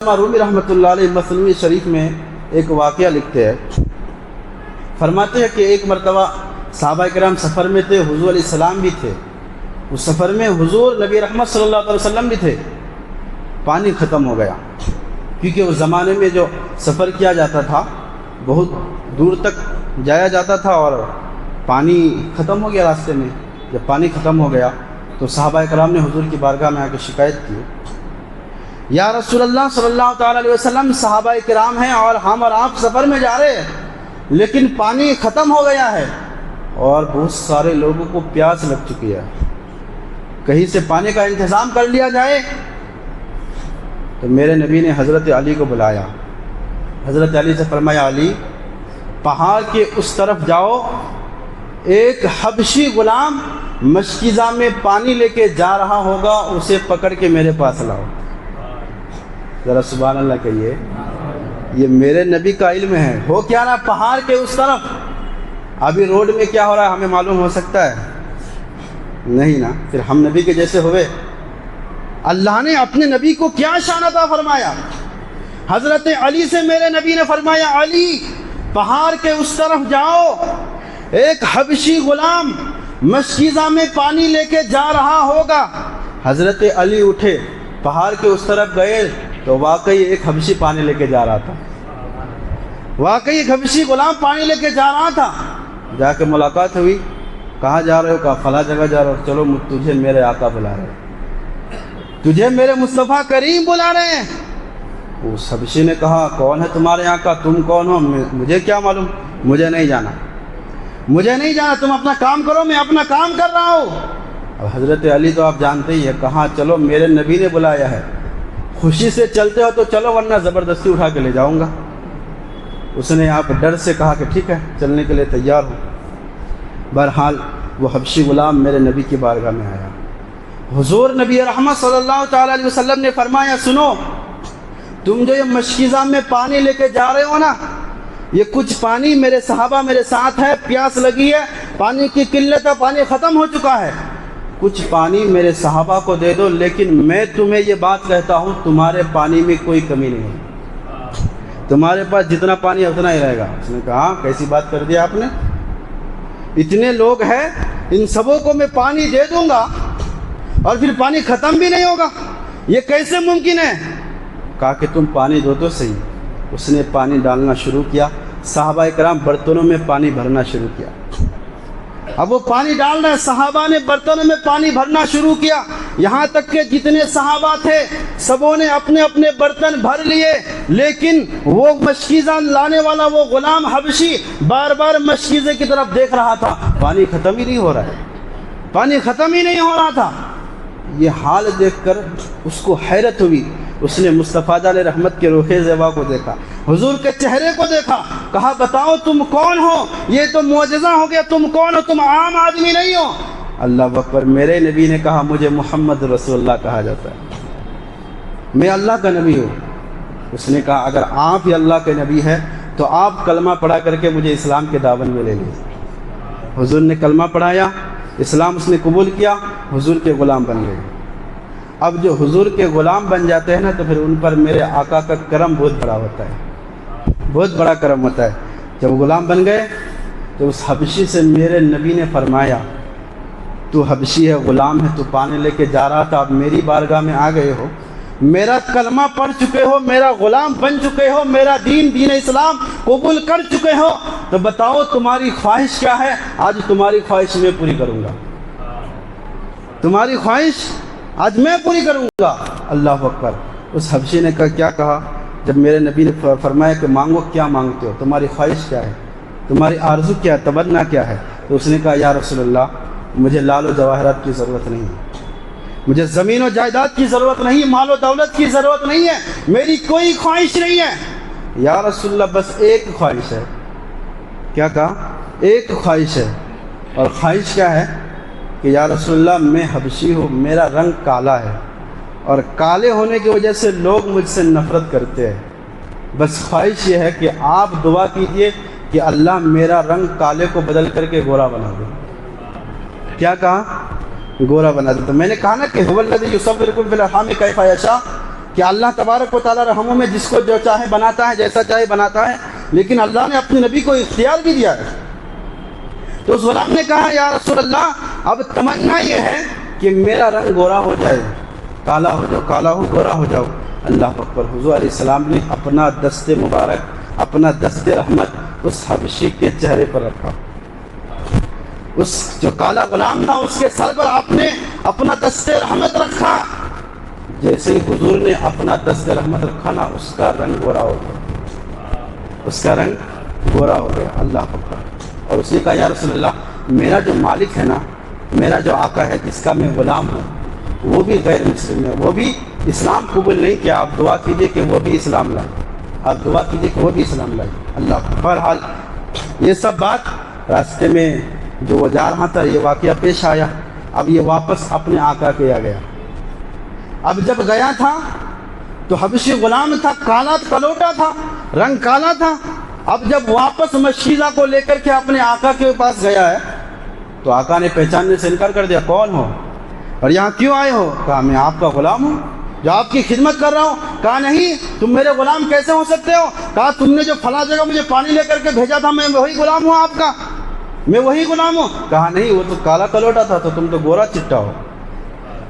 رومی رحمۃ اللہ علیہ مثنوی شریف میں ایک واقعہ لکھتے ہیں، فرماتے ہیں کہ ایک مرتبہ صحابہ کرام سفر میں تھے، حضور علیہ السلام بھی تھے۔ اس سفر میں حضور نبی رحمت صلی اللہ علیہ وسلم بھی تھے۔ پانی ختم ہو گیا، کیونکہ اس زمانے میں جو سفر کیا جاتا تھا بہت دور تک جایا جاتا تھا اور پانی ختم ہو گیا راستے میں۔ جب پانی ختم ہو گیا تو صحابہ کرام نے حضور کی بارگاہ میں آ کے شکایت کی، یا رسول اللہ صلی اللہ تعالیٰ علیہ وسلم، صحابہ کرام ہیں اور ہم اور آپ سفر میں جا رہے ہیں، لیکن پانی ختم ہو گیا ہے اور بہت سارے لوگوں کو پیاس لگ چکی ہے، کہیں سے پانی کا انتظام کر لیا جائے۔ تو میرے نبی نے حضرت علی کو بلایا، حضرت علی سے فرمایا، علی پہاڑ کے اس طرف جاؤ، ایک حبشی غلام مشکیزہ میں پانی لے کے جا رہا ہوگا، اسے پکڑ کے میرے پاس لاؤ۔ ذرا سبحان اللہ کہیے، یہ میرے نبی کا علم ہے۔ ہو کیا رہا پہاڑ کے اس طرف؟ ابھی روڈ میں کیا ہو رہا ہے ہمیں معلوم ہو سکتا ہے؟ نہیں نا، پھر ہم نبی کے جیسے ہوئے؟ اللہ نے اپنے نبی کو کیا شان عطا فرمایا۔ حضرت علی سے میرے نبی نے فرمایا، علی پہاڑ کے اس طرف جاؤ، ایک حبشی غلام مشکیزہ میں پانی لے کے جا رہا ہوگا۔ حضرت علی اٹھے، پہاڑ کے اس طرف گئے تو واقعی ایک حبشی پانی لے کے جا رہا تھا، واقعی ایک حبشی غلام پانی لے کے جا رہا تھا۔ جا کے ملاقات ہوئی، کہاں جا رہے ہو؟ کہا فلاں جگہ جا رہا ہو۔ چلو تجھے میرے آقا بلا رہے ہیں، تجھے میرے مصطفیٰ کریم بلا رہے ہیں۔ اس حبشی نے کہا، کون ہے تمہارے آقا؟ تم کون ہو؟ مجھے کیا معلوم، مجھے نہیں جانا، مجھے نہیں جانا، تم اپنا کام کرو، میں اپنا کام کر رہا ہوں۔ اب حضرت علی تو آپ جانتے ہی ہیں، کہاں چلو میرے نبی نے بلایا ہے، خوشی سے چلتے ہو تو چلو ورنہ زبردستی اٹھا کے لے جاؤں گا۔ اس نے آپ ڈر سے کہا کہ ٹھیک ہے، چلنے کے لیے تیار ہوں۔ بہرحال وہ حبشی غلام میرے نبی کی بارگاہ میں آیا۔ حضور نبی رحمت صلی اللہ تعالیٰ علیہ وسلم نے فرمایا، سنو، تم جو یہ مشکیزہ میں پانی لے کے جا رہے ہو نا، یہ کچھ پانی میرے صحابہ میرے ساتھ ہے، پیاس لگی ہے، پانی کی قلت ہے، پانی ختم ہو چکا ہے، کچھ پانی میرے صحابہ کو دے دو، لیکن میں تمہیں یہ بات کہتا ہوں، تمہارے پانی میں کوئی کمی نہیں ہے، تمہارے پاس جتنا پانی ہے اتنا ہی رہے گا۔ اس نے کہا، کیسی بات کر دیا آپ نے؟ اتنے لوگ ہیں، ان سبوں کو میں پانی دے دوں گا اور پھر پانی ختم بھی نہیں ہوگا، یہ کیسے ممکن ہے؟ کہا کہ تم پانی دو تو صحیح۔ اس نے پانی ڈالنا شروع کیا، صحابہ کرام برتنوں میں پانی بھرنا شروع کیا۔ اب وہ پانی ڈال رہے، صحابہ نے برتنوں میں پانی بھرنا شروع کیا، یہاں تک کہ جتنے صحابہ تھے سبوں نے اپنے اپنے برتن بھر لیے، لیکن وہ مشکیزہ لانے والا وہ غلام حبشی بار بار مشکیزے کی طرف دیکھ رہا تھا، پانی ختم ہی نہیں ہو رہا ہے، پانی ختم ہی نہیں ہو رہا تھا۔ یہ حال دیکھ کر اس کو حیرت ہوئی۔ اس نے مصطفیٰ علیہ رحمت کے روح زیبا کو دیکھا، حضور کے چہرے کو دیکھا، کہا بتاؤ تم کون ہو؟ یہ تو معجزہ ہو گیا، تم کون ہو؟ تم عام آدمی نہیں ہو۔ اللہ اکبر۔ میرے نبی نے کہا، مجھے محمد رسول اللہ کہا جاتا ہے، میں اللہ کا نبی ہوں۔ اس نے کہا، اگر آپ ہی اللہ کے نبی ہیں تو آپ کلمہ پڑھا کر کے مجھے اسلام کے دامن میں لے لیجیے۔ حضور نے کلمہ پڑھایا، اسلام اس نے قبول کیا، حضور کے غلام بن گئے۔ اب جو حضور کے غلام بن جاتے ہیں نا تو پھر ان پر میرے آقا کا کرم بہت بڑا ہوتا ہے، بہت بڑا کرم ہوتا ہے۔ جب غلام بن گئے تو اس حبشی سے میرے نبی نے فرمایا، تو حبشی ہے، غلام ہے، تو پانی لے کے جا رہا تھا، اب میری بارگاہ میں آ گئے ہو، میرا کلمہ پڑھ چکے ہو، میرا غلام بن چکے ہو، میرا دین اسلام قبول کر چکے ہو، تو بتاؤ تمہاری خواہش کیا ہے؟ آج تمہاری خواہش میں پوری کروں گا، تمہاری خواہش آج میں پوری کروں گا۔ اللہ اکبر۔ اس حبشی نے کیا کہا؟ جب میرے نبی نے فرمایا کہ مانگو، کیا مانگتے ہو؟ تمہاری خواہش کیا ہے؟ تمہاری آرزو کیا ہے؟ تمنا کیا ہے؟ تو اس نے کہا، یا رسول اللہ، مجھے لال و جواہرات کی ضرورت نہیں ہے، مجھے زمین و جائیداد کی ضرورت نہیں، مال و دولت کی ضرورت نہیں ہے، میری کوئی خواہش نہیں ہے۔ یا رسول اللہ، بس ایک خواہش ہے۔ کیا کہا؟ ایک خواہش ہے۔ اور خواہش کیا ہے؟ کہ یا رسول اللہ، میں حبشی ہوں، میرا رنگ کالا ہے، اور کالے ہونے کی وجہ سے لوگ مجھ سے نفرت کرتے ہیں، بس خواہش یہ ہے کہ آپ دعا کیجئے کہ اللہ میرا رنگ کالے کو بدل کر کے گورا بنا دے۔ کیا کہا؟ گورا بنا دے۔ تو میں نے کہا نا کہ هو الذی یصورکم فی الارحام کیف یشاء، کہ اللہ تبارک و تعالیٰ رحموں میں جس کو جو چاہے بناتا ہے، جیسا چاہے بناتا ہے، لیکن اللہ نے اپنے نبی کو اختیار بھی دیا ہے۔ تو اس غلام نے کہا یا رسول اللہ اب تمنا یہ ہے کہ میرا رنگ گورا ہو جائے، کالا ہو جاؤ، کالا ہو گورا ہو جاؤ۔ اللہ اکبر، حضور علیہ السلام نے اپنا دست مبارک، اپنا دست رحمت اس حبشی کے چہرے پر رکھا۔ اس جو کالا غلام تھا اس کے سر پر آپ نے اپنا دست رحمت رکھا۔ جیسے ہی حضور نے اپنا دست رحمت رکھا نا، اس کا رنگ گورا ہو گیا، اس کا رنگ گورا ہو گیا۔ اللہ اکبر۔ اور اس نے کہا یا رسول اللہ میرا جو مالک ہے نا، میرا جو آقا ہے جس کا میں غلام ہوں، وہ بھی غیر مسلم ہے، وہ بھی اسلام قبول نہیں کیا۔ آپ دعا کیجئے کہ وہ بھی اسلام لائے، آپ دعا کیجئے کہ وہ بھی اسلام لائے۔ اللہ اکبر۔ بہرحال یہ سب بات راستے میں جو وہ جا رہا تھا، یہ واقعہ پیش آیا۔ اب یہ واپس اپنے آقا کے آ گیا۔ اب جب گیا تھا تو حبشی غلام تھا، کالا کلوٹا تھا، رنگ کالا تھا۔ اب جب واپس مشیزہ کو لے کر کے اپنے آقا کے پاس گیا ہے تو آقا نے پہچاننے سے انکار کر دیا، کون ہو اور یہاں کیوں آئے ہو؟ کہا میں آپ کا غلام ہوں جو آپ کی خدمت کر رہا ہوں۔ کہا نہیں، تم میرے غلام کیسے ہو سکتے ہو؟ کہا تم نے جو فلاں جگہ مجھے پانی لے کر کے بھیجا تھا، میں وہی غلام ہوں آپ کا، میں وہی غلام ہوں۔ کہا نہیں، وہ تو کالا کلوٹا تھا، تو تم تو گورا چٹا ہو۔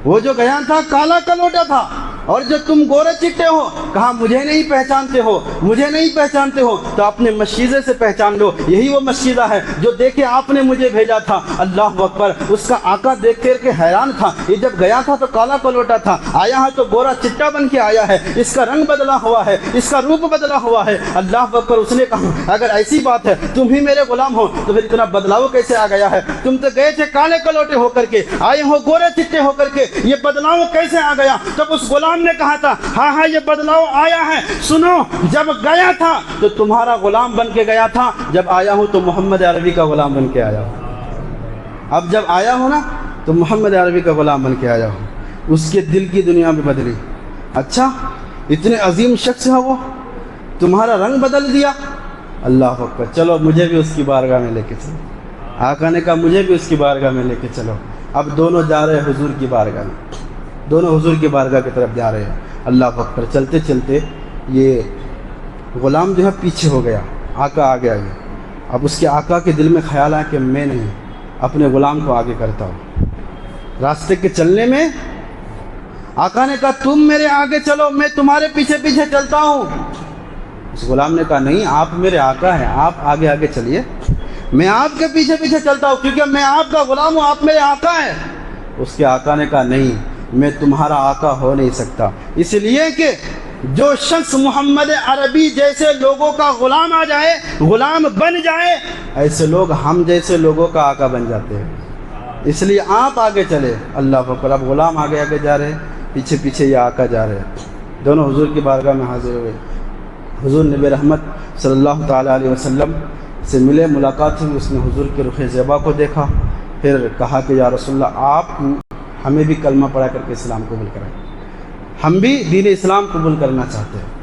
وہ جو گیا تھا کالا کلوٹا تھا، اور جو تم گورے چٹے ہو۔ کہا مجھے نہیں پہچانتے ہو، مجھے نہیں پہچانتے ہو تو اپنے مشیزے سے پہچان لو، یہی وہ مشیزہ ہے جو دیکھے آپ نے مجھے بھیجا تھا۔ اللہ اکبر۔ اس کا آقا دیکھ کر کے حیران تھا، یہ جب گیا تھا تو کالا کلوٹا تھا، آیا ہے تو گورا چٹا بن کے آیا ہے، اس کا رنگ بدلا ہوا ہے، اس کا روپ بدلا ہوا ہے۔ اللہ اکبر۔ اس نے کہا اگر ایسی بات ہے تم ہی میرے غلام ہو تو پھر اتنا بدلاؤ کیسے آ گیا ہے؟ تم تو گئے تھے کالے کلوٹے ہو کر کے، آئے ہو گورے چٹے ہو کر کے، یہ بدلاؤ کیسے آ گیا؟ تب اس غلام نے کہا تھا ہاں ہاں یہ بدلاؤ آیا ہے، سنو جب گیا تھا تو تمہارا غلام بن کے گیا تھا، جب آیا ہوں تو محمد عربی کا غلام بن کے آیا ہوں۔ اب جب آیا ہوں نا تو محمد عربی کا غلام بن کے آیا ہوں۔ اس کے دل کی دنیا میں بدلی۔ اچھا اتنے عظیم شخص ہے وہ، تمہارا رنگ بدل دیا۔ اللہ اکبر۔ چلو مجھے بھی اس کی بارگاہ میں لے کے چلو۔ آقا نے کہا مجھے بھی اس کی بارگاہ میں لے کے چلو۔ اب دونوں جا رہے ہیں حضور کی بارگاہ میں، دونوں حضور کی بارگاہ کی طرف جا رہے ہیں۔ اللہ اکبر۔ چلتے چلتے یہ غلام جو ہے پیچھے ہو گیا، آقا آگے آگے۔ اب اس کے آقا کے دل میں خیال آیا کہ میں نہیں، اپنے غلام کو آگے کرتا ہوں۔ راستے کے چلنے میں آقا نے کہا تم میرے آگے چلو، میں تمہارے پیچھے پیچھے چلتا ہوں۔ اس غلام نے کہا نہیں، آپ میرے آقا ہیں، آپ آگے آگے چلیے، میں آپ کے پیچھے پیچھے چلتا ہوں کیونکہ میں آپ کا غلام ہوں، آپ میرے آقا ہیں۔ اس کے آقا نے کہا نہیں، میں تمہارا آقا ہو نہیں سکتا، اس لیے کہ جو شخص محمد عربی جیسے لوگوں کا غلام آ جائے، غلام بن جائے، ایسے لوگ ہم جیسے لوگوں کا آقا بن جاتے ہیں، اس لیے آپ آگے چلے۔ اللہ اکبر۔ اب غلام آگے آگے جا رہے، پیچھے پیچھے یہ آقا جا رہے، دونوں حضور کی بارگاہ میں حاضر ہوئے۔ حضور نبی رحمت صلی اللہ تعالیٰ علیہ وسلم سے ملے، ملاقات ہوئی، اس نے حضور کے رخ زیبا کو دیکھا، پھر کہا کہ یا رسول اللہ آپ ہمیں بھی کلمہ پڑھا کر کے اسلام قبول کرائیں، ہم بھی دین اسلام قبول کرنا چاہتے ہیں۔